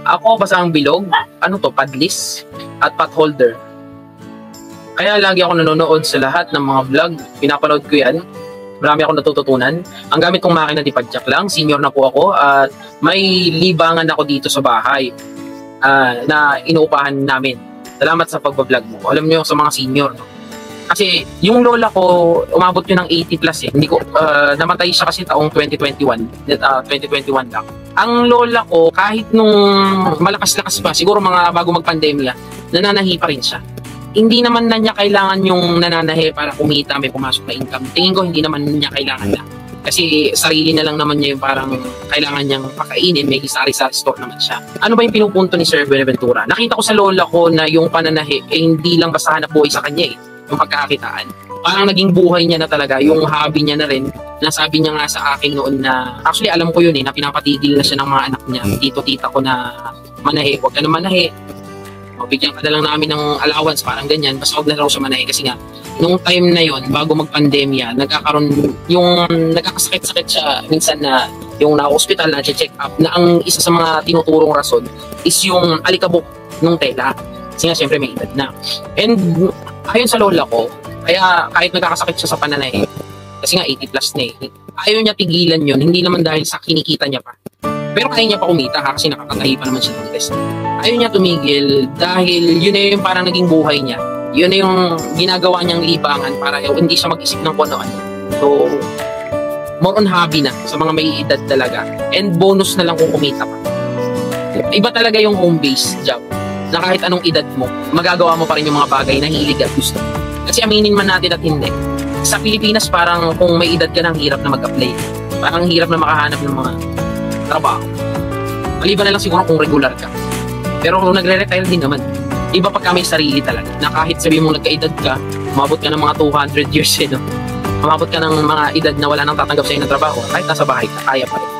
Ako, basta ang bilog. Ano to? Padlis at potholder. Kaya lagi ako nanonood sa lahat ng mga vlog. Pinapanood ko yan. Marami akong natututunan. Ang gamit kong makina di padjak lang. Senior na po ako at may libangan ako dito sa bahay na inuupahan namin. Salamat sa pagbablog mo. Alam niyo sa mga senior, no? Kasi yung lola ko, umabot yun ng 80 plus eh. Hindi ko, namatay siya kasi taong 2021. 2021 lang. Ang lola ko, kahit nung malakas-lakas pa, siguro mga bago mag-pandemya, nananahi pa rin siya. Hindi naman na niya kailangan yung nananahi para kumita, may pumasok na income. Tingin ko hindi naman niya kailangan na. Kasi sarili na lang naman niya yung parang kailangan niyang pakainin, may sari-sari store naman siya. Ano ba yung pinupunto ni Sir Buenaventura? Nakita ko sa lola ko na yung pananahi, hindi lang basta hanap buhay sa kanya yung pagkakakitaan. Parang naging buhay niya na talaga, yung hobby niya na rin. Nasabi niya nga sa akin noon na, actually alam ko yun na pinapatigil na siya ng mga anak niya. Tito-tita ko na manahi, huwag ka na manahi. Bigyan ka na lang namin ng allowance, parang ganyan, basta huwag na raw siya manahi. Kasi nga, nung time na yon bago mag-pandemya, nagkakaroon, yung nagkakasakit-sakit siya minsan na yung na-hospital, na-check up, na ang isa sa mga tinuturong rason is yung alikabok ng tela. Kasi nga, syempre may edad na. And ayon sa lola ko, kaya kahit nagkakasakit siya sa pananahe, kasi nga 80 plus na ayaw niya tigilan yun, hindi naman dahil sa kinikita niya pa. Pero kaya niya pa kumita kasi nakakatahi pa naman siya ng test. Ayaw niya tumigil dahil yun na yung parang naging buhay niya. Yun na yung ginagawa niyang libangan para hindi siya mag-isip ng kung ano-ano. So, more on hobby na sa mga may edad talaga. And bonus na lang kung kumita pa. Iba talaga yung home-based job na kahit anong edad mo, magagawa mo pa rin yung mga bagay na hilig at gusto. Kasi aminin man natin at hindi. Sa Pilipinas, parang kung may edad ka na, hirap na mag-apply. Parang hirap na makahanap ng mga trabaho. Maliban na lang siguro kung regular ka. Pero kung nagre-retire din naman, iba pag may sarili talaga. Na kahit sabihin mo nagka-edad ka, umabot ka ng mga 200 years, no? Umabot ka ng mga edad na wala nang tatanggap sa'yo ng trabaho, kahit nasa bahay ka, kaya pa rin.